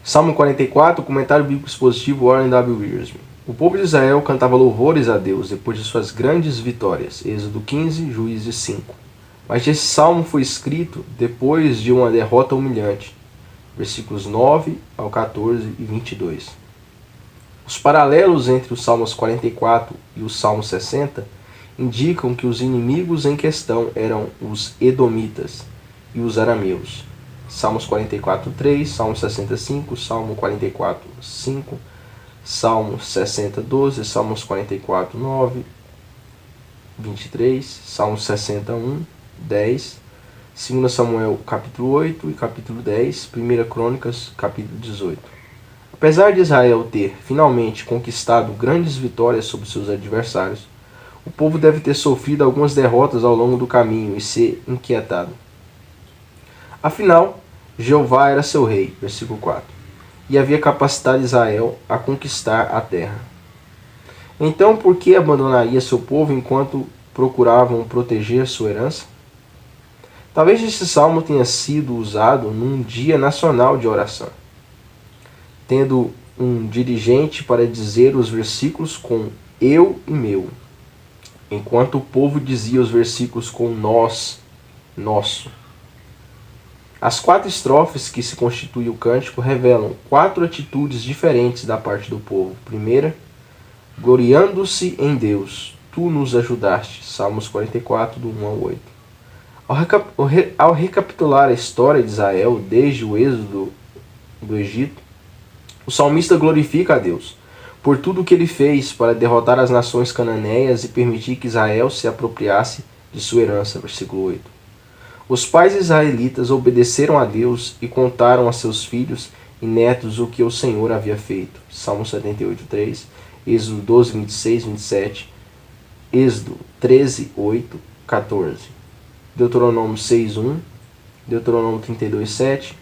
Salmo 44, comentário bíblico expositivo, Warren W. Wiersbe. O povo de Israel cantava louvores a Deus depois de suas grandes vitórias. Êxodo 15, Juízes 5. Mas esse salmo foi escrito depois de uma derrota humilhante. Versículos 9 ao 14 e 22. Os paralelos entre os Salmos 44 e o Salmo 60 indicam que os inimigos em questão eram os edomitas e os arameus. Salmos 44, 3, Salmo 65, Salmo 44, 5, Salmo 60, 12, Salmos 44, 9, 23, Salmo 61, 10, 2 Samuel capítulo 8 e capítulo 10, 1 Crônicas capítulo 18. Apesar de Israel ter finalmente conquistado grandes vitórias sobre seus adversários, o povo deve ter sofrido algumas derrotas ao longo do caminho e ser inquietado. Afinal, Jeová era seu rei, versículo 4, e havia capacitado Israel a conquistar a terra. Então, por que abandonaria seu povo enquanto procuravam proteger sua herança? Talvez esse salmo tenha sido usado num dia nacional de oração, tendo um dirigente para dizer os versículos com eu e meu, enquanto o povo dizia os versículos com nós, nosso. As 4 estrofes que se constituem o cântico revelam 4 atitudes diferentes da parte do povo. Primeira, gloriando-se em Deus, tu nos ajudaste. Salmos 44, do 1 ao 8. Ao recapitular a história de Israel desde o êxodo do Egito, o salmista glorifica a Deus por tudo o que ele fez para derrotar as nações cananeias e permitir que Israel se apropriasse de sua herança. Versículo 8. Os pais israelitas obedeceram a Deus e contaram a seus filhos e netos o que o Senhor havia feito. Salmo 78, 3, Êxodo 12, 26, 27, Êxodo 13, 8, 14, Deuteronômio 6, 1, Deuteronômio 32, 7,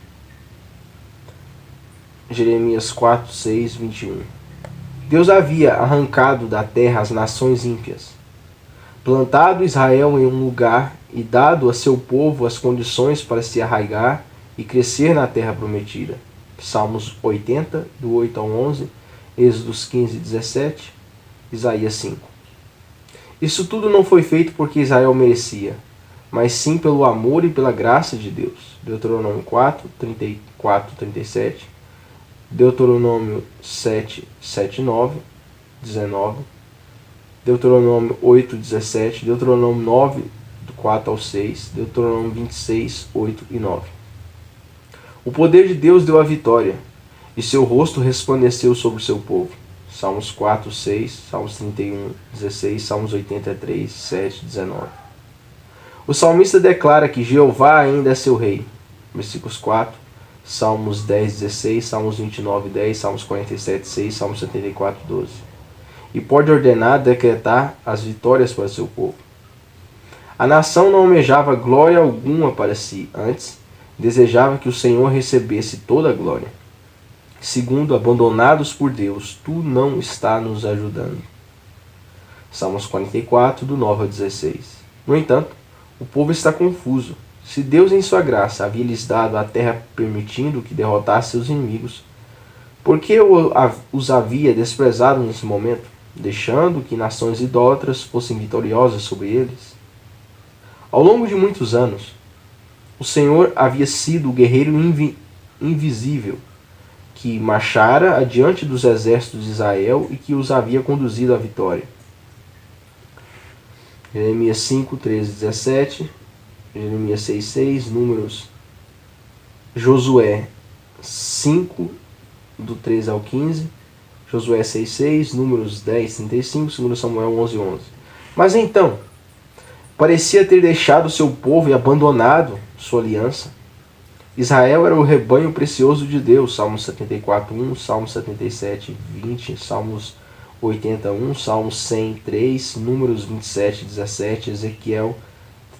Jeremias 4, 6, 21. Deus havia arrancado da terra as nações ímpias, plantado Israel em um lugar e dado a seu povo as condições para se arraigar e crescer na terra prometida. Salmos 80, do 8 ao 11, Êxodos 15, 17, Isaías 5. Isso tudo não foi feito porque Israel merecia, mas sim pelo amor e pela graça de Deus. Deuteronômio 4, 34, 37, Deuteronômio 7, 7, 9, 19, Deuteronômio 8, 17, Deuteronômio 9, do 4 ao 6, Deuteronômio 26, 8 e 9. O poder de Deus deu a vitória, e seu rosto resplandeceu sobre o seu povo. Salmos 4, 6, Salmos 31, 16, Salmos 83, 7, 19. O salmista declara que Jeová ainda é seu rei. Versículos 4, Salmos 10, 16, Salmos 29, 10, Salmos 47, 6, Salmos 74, 12. E pode ordenar, decretar as vitórias para seu povo. A nação não almejava glória alguma para si, antes desejava que o Senhor recebesse toda a glória. Segundo, abandonados por Deus, tu não está nos ajudando. Salmos 44, do 9 ao 16. No entanto, o povo está confuso. Se Deus em sua graça havia lhes dado a terra permitindo que derrotasse seus inimigos, por que os havia desprezado nesse momento, deixando que nações idólatras fossem vitoriosas sobre eles? Ao longo de muitos anos, o Senhor havia sido o guerreiro invisível que marchara adiante dos exércitos de Israel e que os havia conduzido à vitória. Jeremias 5, 13, 17, Jeremias 6, 6, Números, Josué 5, do 13 ao 15, Josué 6, 6, Números 10, 35, 2 Samuel 11, 11. Mas então, parecia ter deixado seu povo e abandonado sua aliança. Israel era o rebanho precioso de Deus, Salmos 74, 1, Salmos 77, 20, Salmos 81, Salmos 100, 3, Números 27, 17, Ezequiel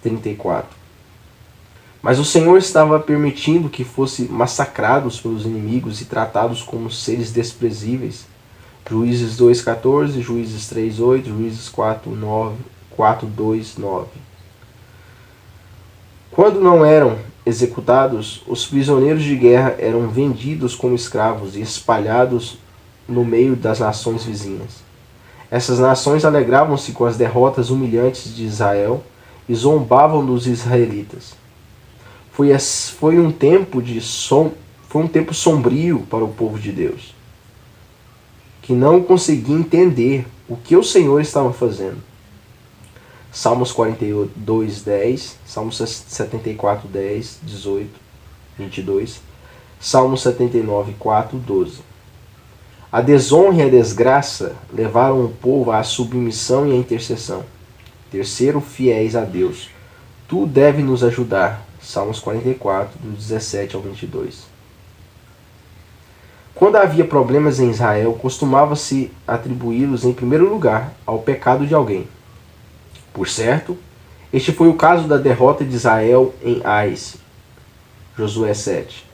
34. Mas o Senhor estava permitindo que fossem massacrados pelos inimigos e tratados como seres desprezíveis. Juízes 2, 14, Juízes 3, 8, Juízes 4, 9, 4, 2, 9. Quando não eram executados, os prisioneiros de guerra eram vendidos como escravos e espalhados no meio das nações vizinhas. Essas nações alegravam-se com as derrotas humilhantes de Israel e zombavam dos israelitas. Foi um tempo sombrio para o povo de Deus, que não conseguia entender o que o Senhor estava fazendo. Salmos 42, 10, Salmos 74, 10, 18, 22, Salmos 79, 4, 12. A desonra e a desgraça levaram o povo à submissão e à intercessão. Terceiro, fiéis a Deus. Tu deve nos ajudar. Salmos 44, do 17 ao 22. Quando havia problemas em Israel, costumava-se atribuí-los em primeiro lugar ao pecado de alguém. Por certo, este foi o caso da derrota de Israel em Ais, Josué 7,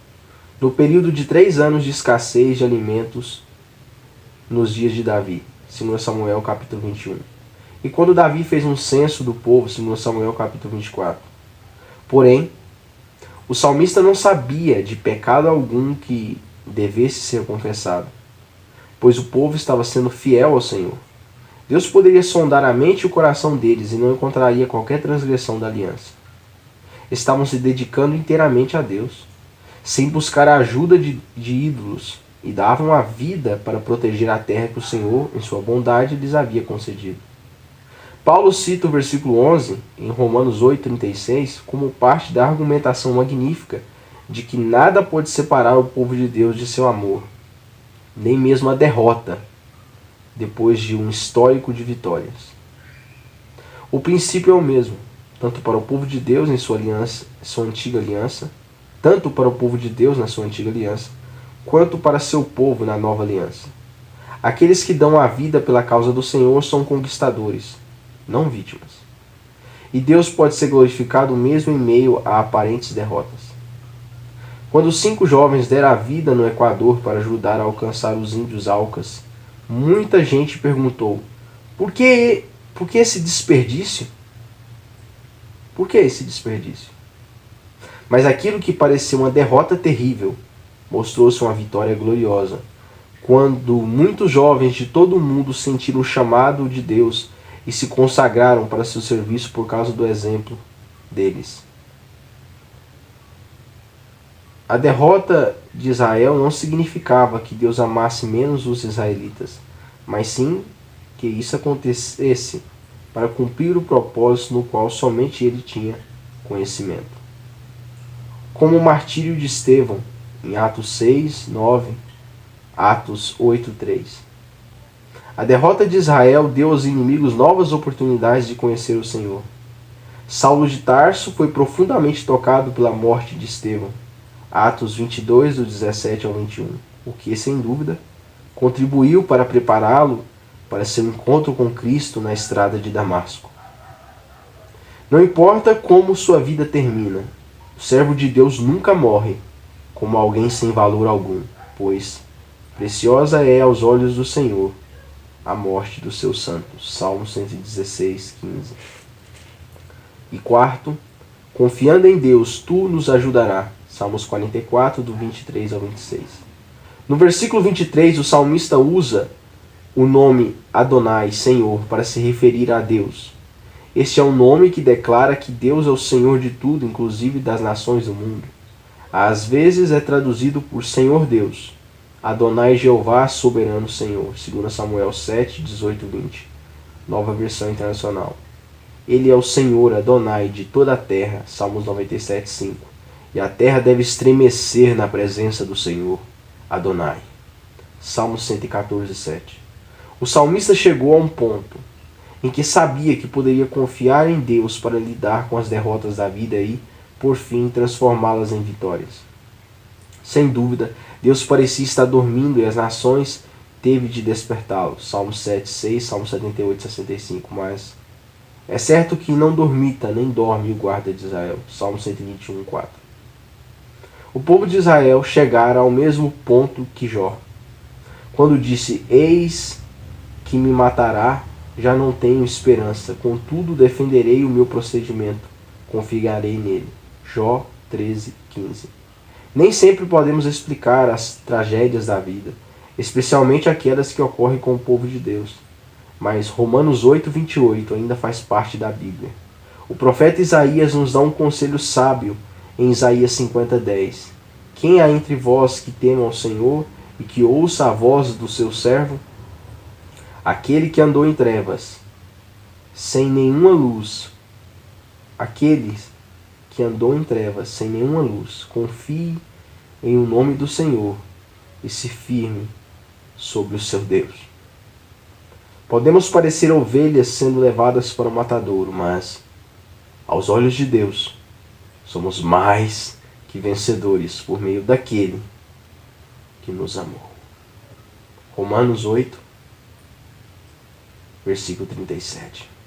no período de 3 anos de escassez de alimentos nos dias de Davi, 2 Samuel capítulo 21. E quando Davi fez um censo do povo, 2 Samuel capítulo 24. Porém, o salmista não sabia de pecado algum que devesse ser confessado, pois o povo estava sendo fiel ao Senhor. Deus poderia sondar a mente e o coração deles e não encontraria qualquer transgressão da aliança. Estavam se dedicando inteiramente a Deus, sem buscar a ajuda de ídolos, e davam a vida para proteger a terra que o Senhor, em sua bondade, lhes havia concedido. Paulo cita o versículo 11, em Romanos 8,36, como parte da argumentação magnífica de que nada pode separar o povo de Deus de seu amor, nem mesmo a derrota, depois de um histórico de vitórias. O princípio é o mesmo, tanto para o povo de Deus em sua antiga aliança, tanto para o povo de Deus na sua antiga aliança, quanto para seu povo na nova aliança. Aqueles que dão a vida pela causa do Senhor são conquistadores, não vítimas. E Deus pode ser glorificado mesmo em meio a aparentes derrotas. Quando os 5 jovens deram a vida no Equador para ajudar a alcançar os índios Aucas, muita gente perguntou: por que esse desperdício? Por que esse desperdício? Mas aquilo que parecia uma derrota terrível mostrou-se uma vitória gloriosa, quando muitos jovens de todo o mundo sentiram o chamado de Deus e se consagraram para seu serviço por causa do exemplo deles. A derrota de Israel não significava que Deus amasse menos os israelitas, mas sim que isso acontecesse para cumprir o propósito no qual somente ele tinha conhecimento. Como o martírio de Estevão, em Atos 6, 9, Atos 8, 3. A derrota de Israel deu aos inimigos novas oportunidades de conhecer o Senhor. Saulo de Tarso foi profundamente tocado pela morte de Estevão, Atos 22, do 17 ao 21, o que, sem dúvida, contribuiu para prepará-lo para seu encontro com Cristo na estrada de Damasco. Não importa como sua vida termina, o servo de Deus nunca morre como alguém sem valor algum, pois preciosa é aos olhos do Senhor a morte dos seus santos. Salmo 116, 15. E quarto, confiando em Deus, tu nos ajudarás. Salmos 44, do 23 ao 26. No versículo 23, o salmista usa o nome Adonai, Senhor, para se referir a Deus. Este é um nome que declara que Deus é o Senhor de tudo, inclusive das nações do mundo. Às vezes é traduzido por Senhor Deus, Adonai Jeová, soberano Senhor, 2 Samuel 7, 18 e 20, nova versão internacional. Ele é o Senhor Adonai de toda a terra, Salmos 97, 5, e a terra deve estremecer na presença do Senhor, Adonai, Salmos 114, 7. O salmista chegou a um ponto em que sabia que poderia confiar em Deus para lidar com as derrotas da vida e, por fim, transformá-las em vitórias. Sem dúvida, Deus parecia estar dormindo e as nações teve de despertá-lo. Salmo 7, 6, Salmo 78, 65. Mas é certo que não dormita nem dorme o guarda de Israel. Salmo 121, 4. O povo de Israel chegara ao mesmo ponto que Jó, quando disse: eis que me matará, já não tenho esperança, contudo defenderei o meu procedimento, confiarei nele. Jó 13, 15. Nem sempre podemos explicar as tragédias da vida, especialmente aquelas que ocorrem com o povo de Deus. Mas Romanos 8, 28 ainda faz parte da Bíblia. O profeta Isaías nos dá um conselho sábio em Isaías 50, 10. Quem há entre vós que tema ao Senhor e que ouça a voz do seu servo? Aquele que andou em trevas, sem nenhuma luz. Aquele que andou em trevas, sem nenhuma luz, confie em o nome do Senhor e se firme sobre o seu Deus. Podemos parecer ovelhas sendo levadas para o matadouro, mas, aos olhos de Deus, somos mais que vencedores por meio daquele que nos amou. Romanos 8, versículo 37.